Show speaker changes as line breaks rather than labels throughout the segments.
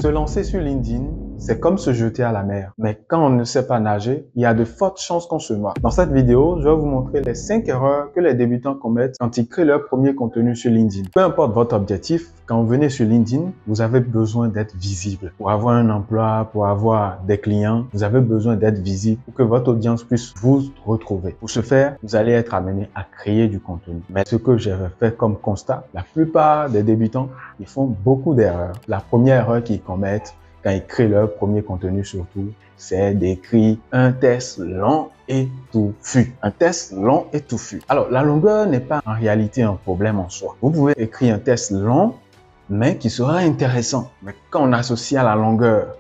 Se lancer sur LinkedIn, c'est comme se jeter à la mer. Mais quand on ne sait pas nager, il y a de fortes chances qu'on se noie. Dans cette vidéo, je vais vous montrer les 5 erreurs que les débutants commettent quand ils créent leur premier contenu sur LinkedIn. Peu importe votre objectif, quand vous venez sur LinkedIn, vous avez besoin d'être visible. Pour avoir un emploi, pour avoir des clients, vous avez besoin d'être visible pour que votre audience puisse vous retrouver. Pour ce faire, vous allez être amené à créer du contenu. Mais ce que j'ai fait comme constat, la plupart des débutants, ils font beaucoup d'erreurs. La première erreur qu'ils commettent quand ils créent leur premier contenu surtout, c'est d'écrire un texte long et touffu. Un texte long et touffu. Alors, la longueur n'est pas en réalité un problème en soi. Vous pouvez écrire un texte long, mais qui sera intéressant. Mais quand on associe à la longueur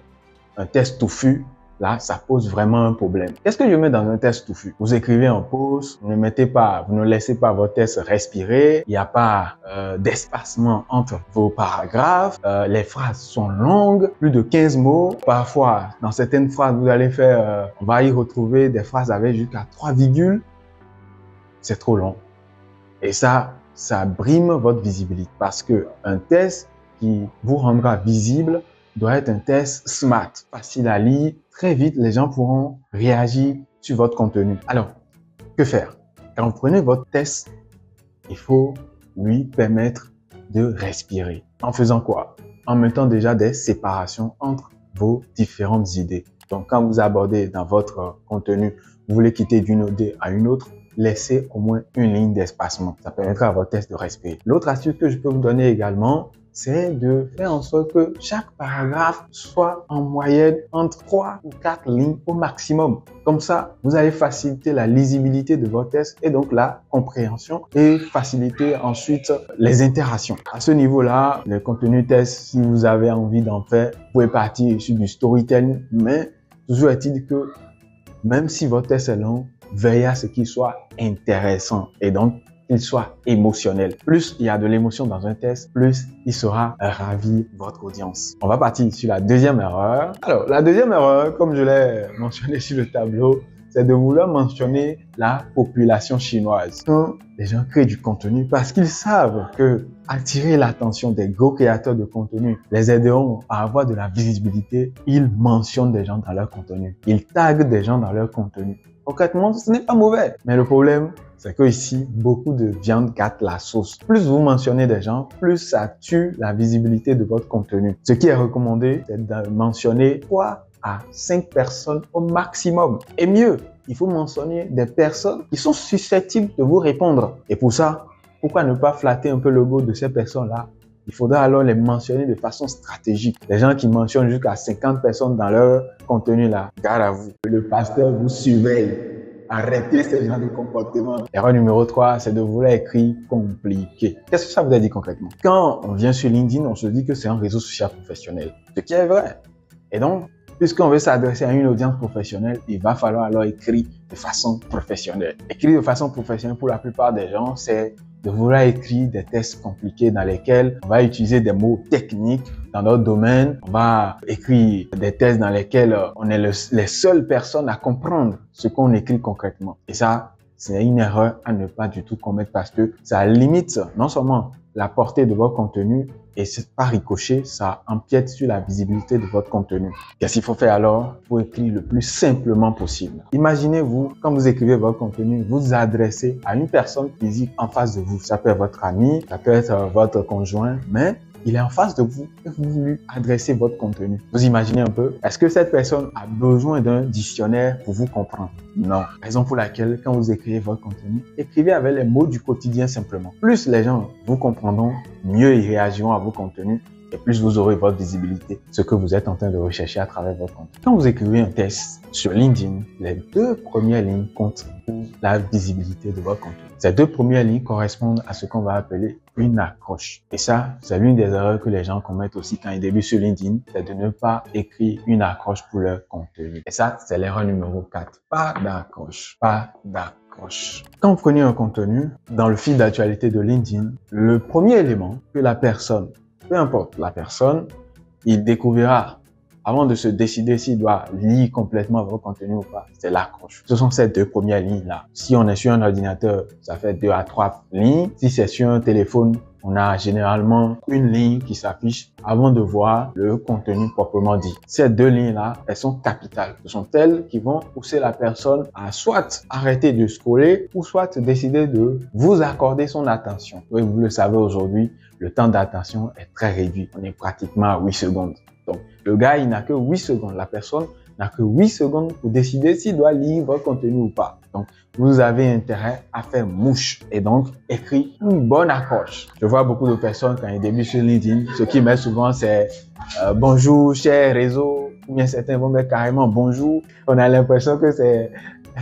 un texte touffu, là, ça pose vraiment un problème. Qu'est-ce que je mets dans un texte touffu? Vous écrivez en pause, vous ne laissez pas votre texte respirer, il n'y a pas d'espacement entre vos paragraphes, les phrases sont longues, plus de 15 mots. Parfois, dans certaines phrases, vous allez faire, on va y retrouver des phrases avec jusqu'à 3 virgules. C'est trop long. Et ça brime votre visibilité parce que un texte qui vous rendra visible doit être un test smart, facile à lire. Très vite, les gens pourront réagir sur votre contenu. Alors, que faire? Quand vous prenez votre test, il faut lui permettre de respirer. En faisant quoi? En mettant déjà des séparations entre vos différentes idées. Donc, quand vous abordez dans votre contenu, vous voulez quitter d'une idée à une autre, laissez au moins une ligne d'espacement. Ça permettra à votre test de respirer. L'autre astuce que je peux vous donner également, c'est de faire en sorte que chaque paragraphe soit en moyenne entre 3 ou 4 lignes au maximum. Comme ça, vous allez faciliter la lisibilité de votre texte et donc la compréhension et faciliter ensuite les interactions. À ce niveau-là, le contenu test, si vous avez envie d'en faire, vous pouvez partir sur du storytelling, mais toujours est-il que même si votre texte est long, veillez à ce qu'il soit intéressant et donc qu'il soit émotionnel. Plus il y a de l'émotion dans un texte, plus il sera ravir votre audience. On va partir sur la deuxième erreur. Alors, la deuxième erreur, comme je l'ai mentionné sur le tableau, c'est de vouloir mentionner la population chinoise. Quand les gens créent du contenu, parce qu'ils savent que attirer l'attention des gros créateurs de contenu les aideront à avoir de la visibilité, ils mentionnent des gens dans leur contenu. Ils taguent des gens dans leur contenu. Concrètement, ce n'est pas mauvais. Mais le problème, c'est que ici, beaucoup de viande gâte la sauce. Plus vous mentionnez des gens, plus ça tue la visibilité de votre contenu. Ce qui est recommandé, c'est de mentionner 3 à 5 personnes au maximum. Et mieux, il faut mentionner des personnes qui sont susceptibles de vous répondre. Et pour ça, pourquoi ne pas flatter un peu le l'ego de ces personnes-là? Il faudra alors les mentionner de façon stratégique. Les gens qui mentionnent jusqu'à 50 personnes dans leur contenu là, garde à vous. Le pasteur vous surveille. Arrêtez ce genre de comportement. Erreur numéro 3, c'est de vouloir écrire compliqué. Qu'est-ce que ça veut dire concrètement? Quand on vient sur LinkedIn, on se dit que c'est un réseau social professionnel. Ce qui est vrai. Et donc, puisqu'on veut s'adresser à une audience professionnelle, il va falloir alors écrire de façon professionnelle. Écrire de façon professionnelle pour la plupart des gens, c'est de vouloir écrire des textes compliqués dans lesquels on va utiliser des mots techniques dans notre domaine. On va écrire des textes dans lesquels on est les seules personnes à comprendre ce qu'on écrit concrètement. Et ça, c'est une erreur à ne pas du tout commettre parce que ça limite non seulement la portée de votre contenu et par ricochet, ça empiète sur la visibilité de votre contenu. Qu'est-ce qu'il faut faire alors? Il faut écrire le plus simplement possible. Imaginez-vous, quand vous écrivez votre contenu, vous adressez à une personne physique en face de vous. Ça peut être votre ami, ça peut être votre conjoint, mais il est en face de vous et vous lui adressez votre contenu. Vous imaginez un peu, est-ce que cette personne a besoin d'un dictionnaire pour vous comprendre? Non. Raison pour laquelle, quand vous écrivez votre contenu, écrivez avec les mots du quotidien simplement. Plus les gens vous comprendront, mieux ils réagiront à vos contenus et plus vous aurez votre visibilité, ce que vous êtes en train de rechercher à travers votre contenu. Quand vous écrivez un texte sur LinkedIn, les 2 premières lignes comptent pour la visibilité de votre contenu. Ces 2 premières lignes correspondent à ce qu'on va appeler une accroche. Et ça, c'est l'une des erreurs que les gens commettent aussi quand ils débutent sur LinkedIn, c'est de ne pas écrire une accroche pour leur contenu. Et ça, c'est l'erreur numéro 4. Pas d'accroche. Pas d'accroche. Quand vous prenez un contenu, dans le fil d'actualité de LinkedIn, le premier élément que la personne, peu importe la personne, il découvrira avant de se décider s'il doit lire complètement votre contenu ou pas, c'est l'accroche. Ce sont ces 2 premières lignes-là. Si on est sur un ordinateur, ça fait 2 à 3 lignes. Si c'est sur un téléphone, on a généralement une ligne qui s'affiche avant de voir le contenu proprement dit. Ces deux lignes-là, elles sont capitales. Ce sont elles qui vont pousser la personne à soit arrêter de scroller ou soit décider de vous accorder son attention. Oui, vous le savez aujourd'hui, le temps d'attention est très réduit. On est pratiquement à 8 secondes. Donc, le gars, il n'a que 8 secondes. La personne n'a que 8 secondes pour décider s'il doit lire votre contenu ou pas. Donc, vous avez intérêt à faire mouche et donc écrire une bonne accroche. Je vois beaucoup de personnes quand ils débutent sur LinkedIn, ce qu'ils mettent souvent c'est bonjour cher réseau, ou bien certains vont mettre carrément bonjour. On a l'impression que c'est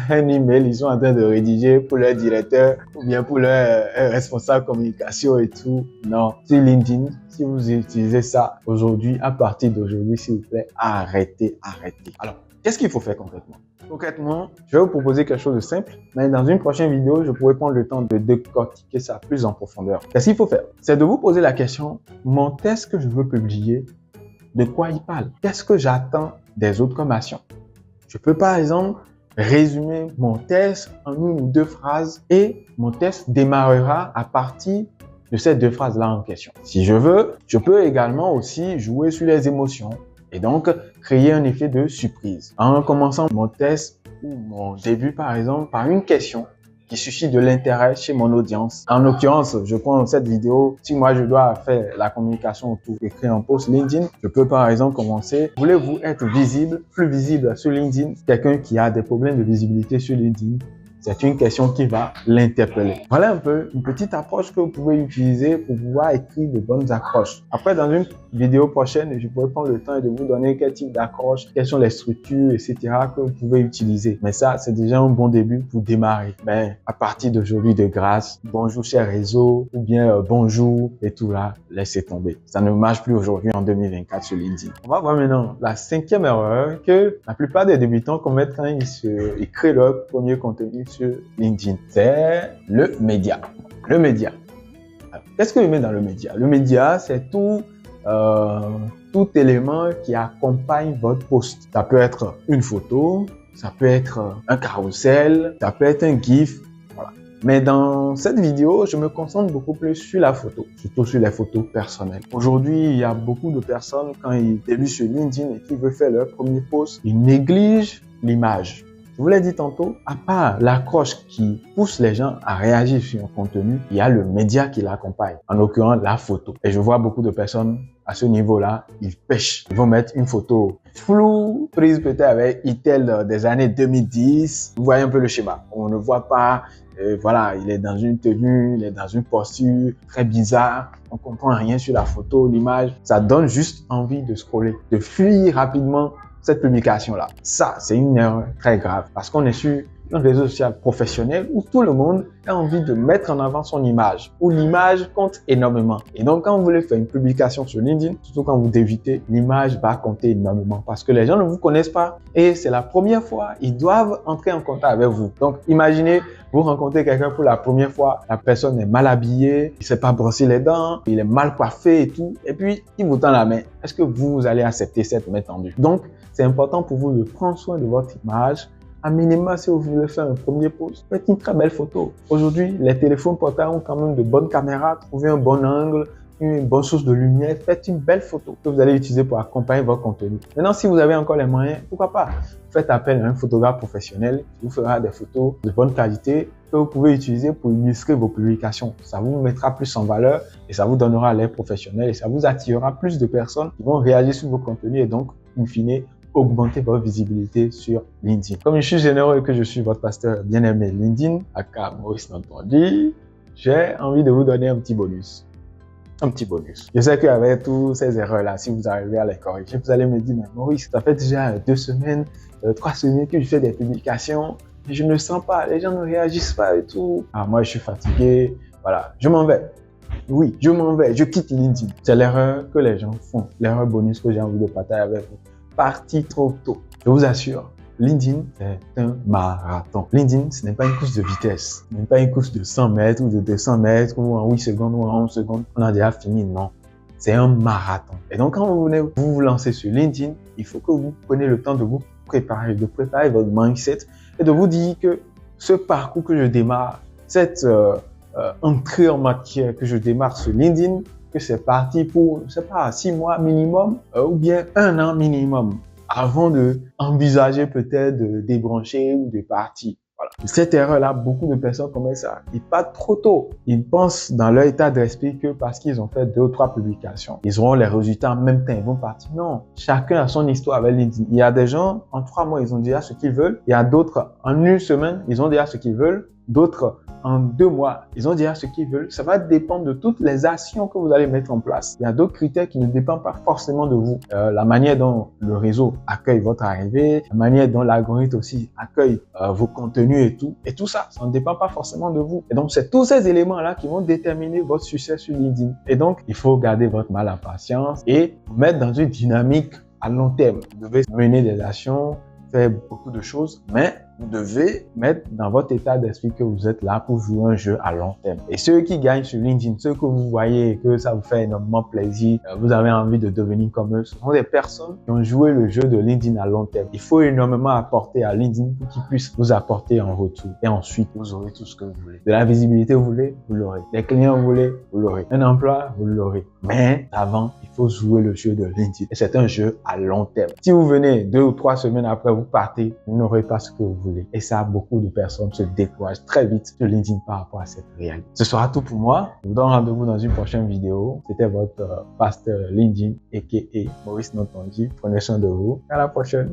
un email, ils sont en train de rédiger pour leur directeur ou bien pour leur responsable communication et tout. Non, sur LinkedIn, si vous utilisez ça aujourd'hui, à partir d'aujourd'hui, s'il vous plaît, arrêtez. Alors, qu'est-ce qu'il faut faire concrètement? Concrètement, je vais vous proposer quelque chose de simple, mais dans une prochaine vidéo, je pourrai prendre le temps de décortiquer ça plus en profondeur. Qu'est-ce qu'il faut faire? C'est de vous poser la question, mon test que je veux publier, de quoi il parle? Qu'est-ce que j'attends des autres comme action? Je peux par exemple résumer mon test en une ou deux phrases et mon test démarrera à partir de ces deux phrases-là en question. Si je veux, je peux également aussi jouer sur les émotions et donc créer un effet de surprise en commençant mon test ou mon début par exemple par une question qui suscite de l'intérêt chez mon audience. En l'occurrence, je prends cette vidéo, si moi je dois faire la communication autour d'écrire un post LinkedIn, je peux par exemple commencer, voulez-vous être visible, plus visible sur LinkedIn? Quelqu'un qui a des problèmes de visibilité sur LinkedIn, c'est une question qui va l'interpeller. Voilà un peu une petite approche que vous pouvez utiliser pour pouvoir écrire de bonnes accroches. Après, dans une vidéo prochaine, je pourrai prendre le temps de vous donner quel type d'accroche, quelles sont les structures, etc. que vous pouvez utiliser. Mais ça, c'est déjà un bon début pour démarrer. Mais à partir d'aujourd'hui, de grâce, bonjour cher réseau, ou bien bonjour et tout là, laissez tomber. Ça ne marche plus aujourd'hui en 2024 sur LinkedIn. On va voir maintenant la 5e erreur que la plupart des débutants commettent quand ils créent leur premier contenu sur LinkedIn, c'est le média. Le média. Qu'est-ce que je mets dans le média? Le média, c'est tout élément qui accompagne votre post. Ça peut être une photo, ça peut être un carrousel, ça peut être un GIF. Voilà. Mais dans cette vidéo, je me concentre beaucoup plus sur la photo, surtout sur les photos personnelles. Aujourd'hui, il y a beaucoup de personnes, quand ils débutent sur LinkedIn et qu'ils veulent faire leur premier post, ils négligent l'image. Je vous l'ai dit tantôt, à part l'accroche qui pousse les gens à réagir sur un contenu, il y a le média qui l'accompagne, en l'occurrence la photo. Et je vois beaucoup de personnes à ce niveau-là, ils pêchent. Ils vont mettre une photo floue, prise peut-être avec Itel des années 2010. Vous voyez un peu le schéma. On ne voit pas, voilà, il est dans une tenue, il est dans une posture très bizarre. On comprend rien sur la photo, l'image. Ça donne juste envie de scroller, de fuir rapidement cette publication-là. Ça, c'est une erreur très grave parce qu'on est sur un réseau social professionnel où tout le monde a envie de mettre en avant son image, où l'image compte énormément. Et donc, quand vous voulez faire une publication sur LinkedIn, surtout quand vous débutez, l'image va compter énormément parce que les gens ne vous connaissent pas et c'est la première fois, ils doivent entrer en contact avec vous. Donc, imaginez, vous rencontrez quelqu'un pour la première fois, la personne est mal habillée, il ne s'est pas brossé les dents, il est mal coiffé et tout, et puis il vous tend la main. Est-ce que vous allez accepter cette main tendue? Donc, c'est important pour vous de prendre soin de votre image. À minima, si vous voulez faire un premier post, faites une très belle photo. Aujourd'hui, les téléphones portables ont quand même de bonnes caméras. Trouvez un bon angle, une bonne source de lumière. Faites une belle photo que vous allez utiliser pour accompagner votre contenu. Maintenant, si vous avez encore les moyens, pourquoi pas? Faites appel à un photographe professionnel qui vous fera des photos de bonne qualité que vous pouvez utiliser pour illustrer vos publications. Ça vous mettra plus en valeur et ça vous donnera l'air professionnel et ça vous attirera plus de personnes qui vont réagir sur vos contenus et donc, in fine, augmenter votre visibilité sur LinkedIn. Comme je suis généreux et que je suis votre pasteur bien-aimé LinkedIn, aka Maurice Nantondi, j'ai envie de vous donner un petit bonus. Un petit bonus. Je sais qu'avec toutes ces erreurs-là, si vous arrivez à les corriger, vous allez me dire, mais Maurice, ça fait déjà 2 semaines, 3 semaines que je fais des publications, mais je ne sens pas, les gens ne réagissent pas et tout. Ah, moi, je suis fatigué, voilà, je m'en vais. Oui, je m'en vais, je quitte LinkedIn. C'est l'erreur que les gens font, l'erreur bonus que j'ai envie de partager avec vous. Parti trop tôt. Je vous assure, LinkedIn est un marathon. LinkedIn, ce n'est pas une course de vitesse. Ce n'est pas une course de 100 mètres ou de 200 mètres ou en 8 secondes ou en 11 secondes. On a déjà fini. Non. C'est un marathon. Et donc, quand vous venez vous lancer sur LinkedIn, il faut que vous preniez le temps de vous préparer, de préparer votre mindset et de vous dire que ce parcours que je démarre, cette entrée en matière que je démarre sur LinkedIn, que c'est parti pour, je sais pas, 6 mois minimum ou bien 1 an minimum avant de envisager peut-être de débrancher ou de partir. Voilà. Cette erreur-là, beaucoup de personnes commettent ça. Ils partent trop tôt. Ils pensent dans leur état d'esprit que parce qu'ils ont fait 2 ou 3 publications, ils auront les résultats en même temps, ils vont partir. Non. Chacun a son histoire avec LinkedIn. Il y a des gens, en 3 mois, ils ont déjà ce qu'ils veulent. Il y a d'autres, en 1 semaine, ils ont déjà ce qu'ils veulent. D'autres, en 2 mois, ils ont déjà ce qu'ils veulent. Ça va dépendre de toutes les actions que vous allez mettre en place. Il y a d'autres critères qui ne dépendent pas forcément de vous. La manière dont le réseau accueille votre arrivée, la manière dont l'algorithme aussi accueille vos contenus et tout ça, ça ne dépend pas forcément de vous. Et donc, c'est tous ces éléments-là qui vont déterminer votre succès sur LinkedIn. Et donc, il faut garder votre mal à patience et vous mettre dans une dynamique à long terme. Vous devez mener des actions, faire beaucoup de choses, mais vous devez mettre dans votre état d'esprit que vous êtes là pour jouer un jeu à long terme. Et ceux qui gagnent sur LinkedIn, ceux que vous voyez et que ça vous fait énormément plaisir, vous avez envie de devenir comme eux, ce sont des personnes qui ont joué le jeu de LinkedIn à long terme. Il faut énormément apporter à LinkedIn pour qu'il puisse vous apporter en retour. Et ensuite, vous aurez tout ce que vous voulez. De la visibilité, vous voulez, vous l'aurez. Des clients, vous voulez, vous l'aurez. Un emploi, vous l'aurez. Mais avant, il faut jouer le jeu de LinkedIn. Et c'est un jeu à long terme. Si vous venez 2 ou 3 semaines après, vous partez, vous n'aurez pas ce que vous voulez. Et ça, beaucoup de personnes se découragent très vite sur LinkedIn par rapport à cette réalité. Ce sera tout pour moi. Je vous donne rendez-vous dans une prochaine vidéo. C'était votre pasteur LinkedIn, a.k.a. Maurice Notonji. Prenez soin de vous. À la prochaine.